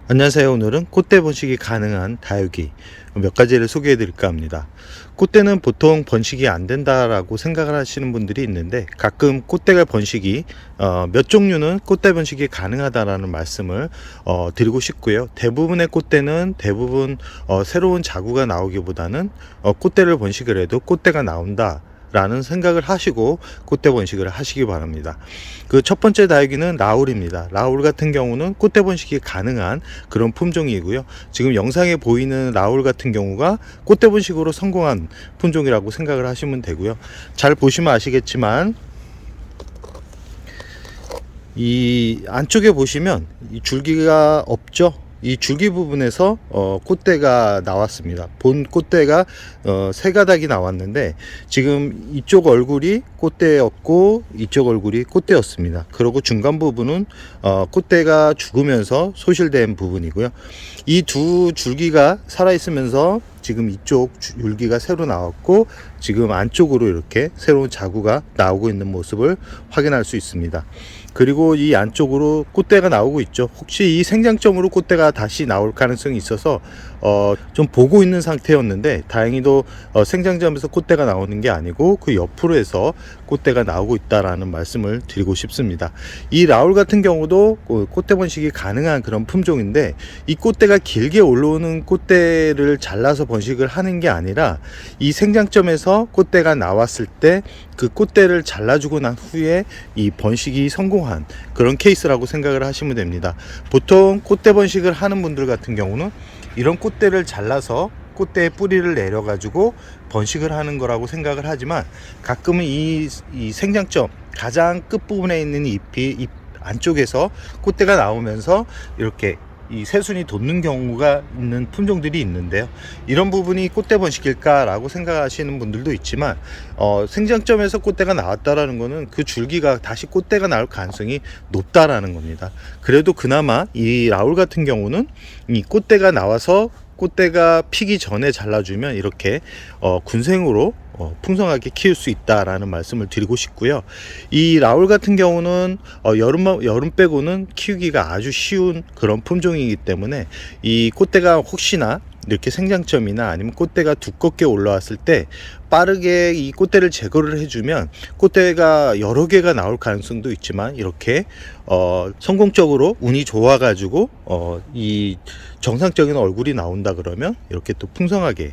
안녕하세요. 오늘은 꽃대 번식이 가능한 다육이 몇 가지를 소개해 드릴까 합니다. 꽃대는 보통 번식이 안 된다라고 생각을 하시는 분들이 있는데, 가끔 꽃대가 번식이 몇 종류는 꽃대 번식이 가능하다라는 말씀을 드리고 싶고요. 대부분의 꽃대는 대부분 새로운 자구가 나오기보다는 꽃대를 번식을 해도 꽃대가 나온다 라는 생각을 하시고 꽃대 번식을 하시기 바랍니다. 그 첫 번째 다육이는 라울입니다. 라울 같은 경우는 꽃대 번식이 가능한 그런 품종이고요. 지금 영상에 보이는 라울 같은 경우가 꽃대 번식으로 성공한 품종이라고 생각을 하시면 되고요. 잘 보시면 아시겠지만 이 안쪽에 보시면 이 줄기가 없죠. 이 줄기 부분에서 꽃대가 나왔습니다. 본 꽃대가 세 가닥이 나왔는데, 지금 이쪽 얼굴이 꽃대였고 이쪽 얼굴이 꽃대였습니다. 그리고 중간 부분은 꽃대가 죽으면서 소실된 부분이고요. 이 두 줄기가 살아 있으면서 지금 이쪽 줄기가 새로 나왔고, 지금 안쪽으로 이렇게 새로운 자구가 나오고 있는 모습을 확인할 수 있습니다. 그리고 이 안쪽으로 꽃대가 나오고 있죠. 혹시 이 생장점으로 꽃대가 다시 나올 가능성이 있어서 좀 보고 있는 상태였는데, 다행히도 생장점에서 꽃대가 나오는 게 아니고 그 옆으로 해서 꽃대가 나오고 있다라는 말씀을 드리고 싶습니다. 이 라울 같은 경우도 꽃대 번식이 가능한 그런 품종인데, 이 꽃대가 길게 올라오는 꽃대를 잘라서 번식을 하는 게 아니라, 이 생장점에서 꽃대가 나왔을 때 그 꽃대를 잘라주고 난 후에 이 번식이 성공한 그런 케이스라고 생각을 하시면 됩니다. 보통 꽃대 번식을 하는 분들 같은 경우는 이런 꽃대를 잘라서 꽃대의 뿌리를 내려 가지고 번식을 하는 거라고 생각을 하지만, 가끔은 이 생장점 가장 끝부분에 있는 잎 안쪽에서 꽃대가 나오면서 이렇게 이 새순이 돋는 경우가 있는 품종들이 있는데요. 이런 부분이 꽃대 번식일까 라고 생각하시는 분들도 있지만, 생장점에서 꽃대가 나왔다라는 거는 그 줄기가 다시 꽃대가 나올 가능성이 높다라는 겁니다. 그래도 그나마 이 라울 같은 경우는 이 꽃대가 나와서 꽃대가 피기 전에 잘라주면 이렇게 군생으로 풍성하게 키울 수 있다라는 말씀을 드리고 싶고요. 이 라울 같은 경우는 여름 빼고는 키우기가 아주 쉬운 그런 품종이기 때문에, 이 꽃대가 혹시나 이렇게 생장점이나 아니면 꽃대가 두껍게 올라왔을 때 빠르게 이 꽃대를 제거를 해주면 꽃대가 여러 개가 나올 가능성도 있지만, 이렇게 성공적으로 운이 좋아 가지고 이 정상적인 얼굴이 나온다 그러면 이렇게 또 풍성하게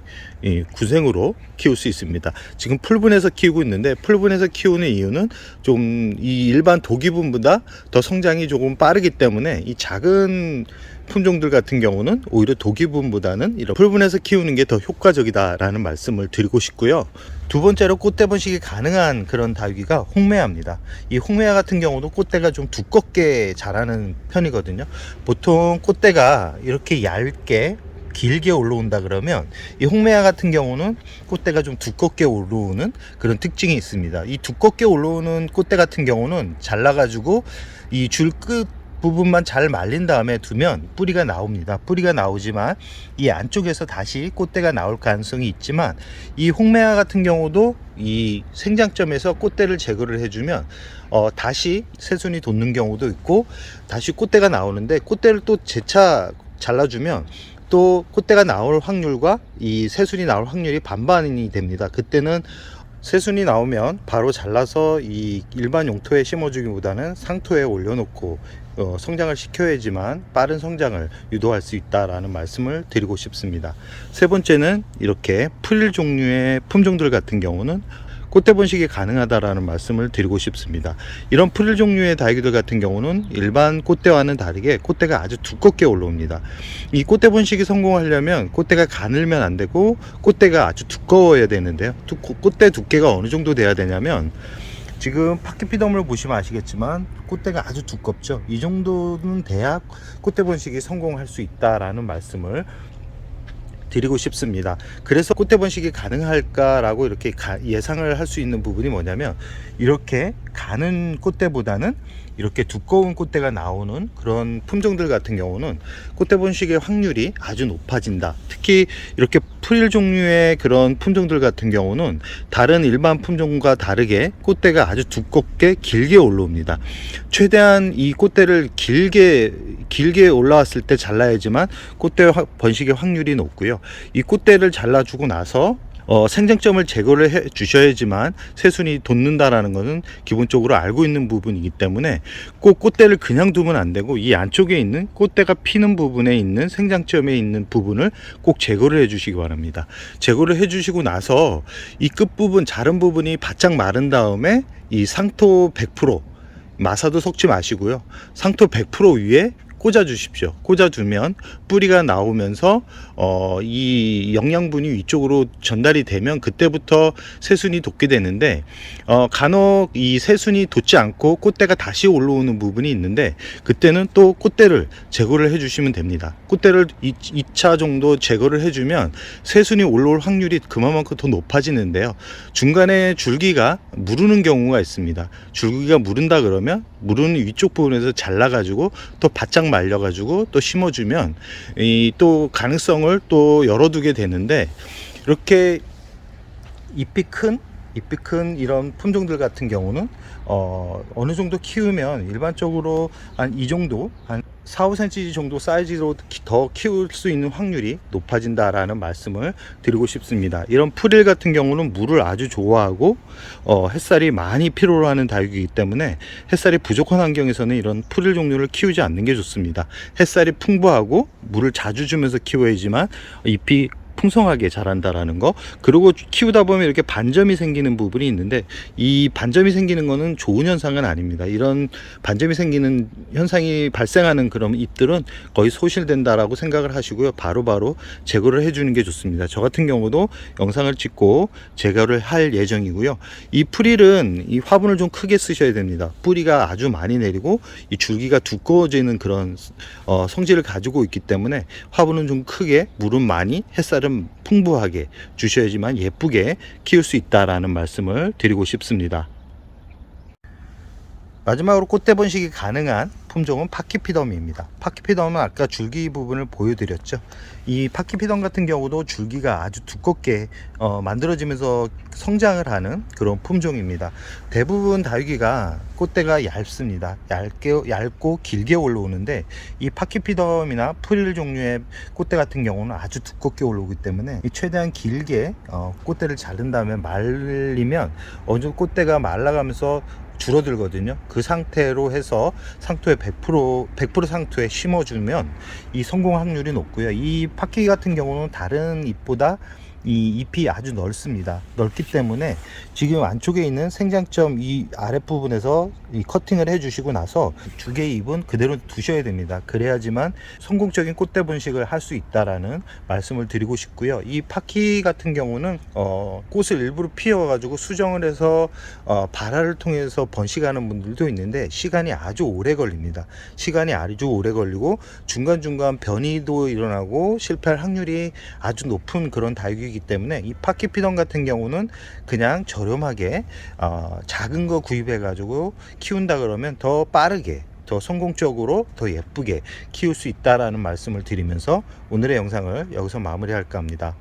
구생으로 키울 수 있습니다. 지금 풀분에서 키우고 있는데, 풀분에서 키우는 이유는 좀 이 일반 도기분보다 더 성장이 조금 빠르기 때문에, 이 작은 품종들 같은 경우는 오히려 도기분보다는 이런 풀분에서 키우는 게 더 효과적이다라는 말씀을 드리고 싶고요. 두 번째로 꽃대 번식이 가능한 그런 다육이가 홍매화입니다. 이 홍매화 같은 경우도 꽃대가 좀 두껍게 자라는 편이거든요. 보통 꽃대가 이렇게 얇게 길게 올라온다 그러면, 이 홍매화 같은 경우는 꽃대가 좀 두껍게 올라오는 그런 특징이 있습니다. 이 두껍게 올라오는 꽃대 같은 경우는 잘라가지고 이 줄 끝 부분만 잘 말린 다음에 두면 뿌리가 나옵니다. 뿌리가 나오지만 이 안쪽에서 다시 꽃대가 나올 가능성이 있지만, 이 홍매화 같은 경우도 이 생장점에서 꽃대를 제거를 해주면 다시 새순이 돋는 경우도 있고, 다시 꽃대가 나오는데, 꽃대를 또 재차 잘라주면 또 꽃대가 나올 확률과 이 새순이 나올 확률이 반반이 됩니다. 그때는 새순이 나오면 바로 잘라서 이 일반 용토에 심어주기보다는 상토에 올려놓고 성장을 시켜야지만 빠른 성장을 유도할 수 있다라는 말씀을 드리고 싶습니다. 세 번째는 이렇게 풀 종류의 품종들 같은 경우는 꽃대 번식이 가능하다라는 말씀을 드리고 싶습니다. 이런 풀 종류의 다육이들 같은 경우는 일반 꽃대와는 다르게 꽃대가 아주 두껍게 올라옵니다. 이 꽃대 번식이 성공하려면 꽃대가 가늘면 안 되고 꽃대가 아주 두꺼워야 되는데요. 꽃대 두께가 어느 정도 돼야 되냐면, 지금 파키피덤을 보시면 아시겠지만 꽃대가 아주 두껍죠. 이 정도는 돼야 꽃대 번식이 성공할 수 있다라는 말씀을 드리고 싶습니다. 그래서 꽃대 번식이 가능할까라고 이렇게 예상을 할 수 있는 부분이 뭐냐면, 이렇게 가는 꽃대보다는 이렇게 두꺼운 꽃대가 나오는 그런 품종들 같은 경우는 꽃대 번식의 확률이 아주 높아진다. 특히 이렇게 프릴 종류의 그런 품종들 같은 경우는 다른 일반 품종과 다르게 꽃대가 아주 두껍게 길게 올라옵니다. 최대한 이 꽃대를 길게 올라왔을 때 잘라야지만 꽃대 번식의 확률이 높고요. 이 꽃대를 잘라주고 나서 생장점을 제거를 해 주셔야지만 새순이 돋는다라는 것은 기본적으로 알고 있는 부분이기 때문에 꼭 꽃대를 그냥 두면 안 되고 이 안쪽에 있는 꽃대가 피는 부분에 있는 생장점에 있는 부분을 꼭 제거를 해 주시기 바랍니다. 제거를 해 주시고 나서 이 끝부분 자른 부분이 바짝 마른 다음에 이 상토 100% 마사도 섞지 마시고요. 상토 100% 위에 꽂아 주십시오. 꽂아 두면 뿌리가 나오면서 이 영양분이 위쪽으로 전달이 되면 그때부터 새순이 돋게 되는데 간혹 이 새순이 돋지 않고 꽃대가 다시 올라오는 부분이 있는데 그때는 또 꽃대를 제거를 해 주시면 됩니다. 꽃대를 2차 정도 제거를 해 주면 새순이 올라올 확률이 그만큼 더 높아지는데요. 중간에 줄기가 무르는 경우가 있습니다. 줄기가 무른다 그러면 무르는 위쪽 부분에서 잘라 가지고 또 바짝 말려 가지고 또 심어주면 이 또 가능성을 또 열어두게 되는데 이렇게 잎이 큰 이런 품종들 같은 경우는 어느 정도 키우면 일반적으로 한 이 정도 한 4, 5cm 정도 사이즈로 더 키울 수 있는 확률이 높아진다라는 말씀을 드리고 싶습니다. 이런 프릴 같은 경우는 물을 아주 좋아하고 햇살이 많이 필요로 하는 다육이기 때문에 햇살이 부족한 환경에서는 이런 프릴 종류를 키우지 않는 게 좋습니다. 햇살이 풍부하고 물을 자주 주면서 키워야지만 잎이 풍성하게 자란다라는 거. 그리고 키우다 보면 이렇게 반점이 생기는 부분이 있는데 이 반점이 생기는 거는 좋은 현상은 아닙니다. 이런 반점이 생기는 현상이 발생하는 그런 잎들은 거의 소실된다라고 생각을 하시고요. 바로바로 제거를 해주는 게 좋습니다. 저 같은 경우도 영상을 찍고 제거를 할 예정이고요. 이 프릴은 이 화분을 좀 크게 쓰셔야 됩니다. 뿌리가 아주 많이 내리고 이 줄기가 두꺼워지는 그런 성질을 가지고 있기 때문에 화분은 좀 크게, 물은 많이, 햇살은 풍부하게 주셔야지만 예쁘게 키울 수 있다라는 말씀을 드리고 싶습니다. 마지막으로 꽃대 번식이 가능한 품종은 파키피덤입니다. 파키피덤은 아까 줄기 부분을 보여드렸죠. 이 파키피덤 같은 경우도 줄기가 아주 두껍게 만들어지면서 성장을 하는 그런 품종입니다. 대부분 다육이가 꽃대가 얇습니다. 얇고 길게 올라오는데 이 파키피덤이나 프릴 종류의 꽃대 같은 경우는 아주 두껍게 올라오기 때문에 최대한 길게 꽃대를 자른 다음에 말리면 어느 정도 꽃대가 말라가면서 줄어들거든요. 그 상태로 해서 상토에 100% 상토에 심어주면 이 성공 확률이 높고요. 이 파키 같은 경우는 다른 잎보다 이 잎이 아주 넓습니다. 넓기 때문에 지금 안쪽에 있는 생장점 이 아랫부분에서 이 커팅을 해 주시고 나서 두 개의 잎은 그대로 두셔야 됩니다. 그래야지만 성공적인 꽃대 번식을 할 수 있다라는 말씀을 드리고 싶고요. 이 파키 같은 경우는 꽃을 일부러 피워 가지고 수정을 해서 발화를 통해서 번식하는 분들도 있는데 시간이 아주 오래 걸립니다. 시간이 아주 오래 걸리고 중간중간 변이도 일어나고 실패할 확률이 아주 높은 그런 다육이기 때문에 이 파키피덤 같은 경우는 그냥 저렴하게 작은 거 구입해 가지고 키운다 그러면 더 빠르게 더 성공적으로 더 예쁘게 키울 수 있다라는 말씀을 드리면서 오늘의 영상을 여기서 마무리할까 합니다.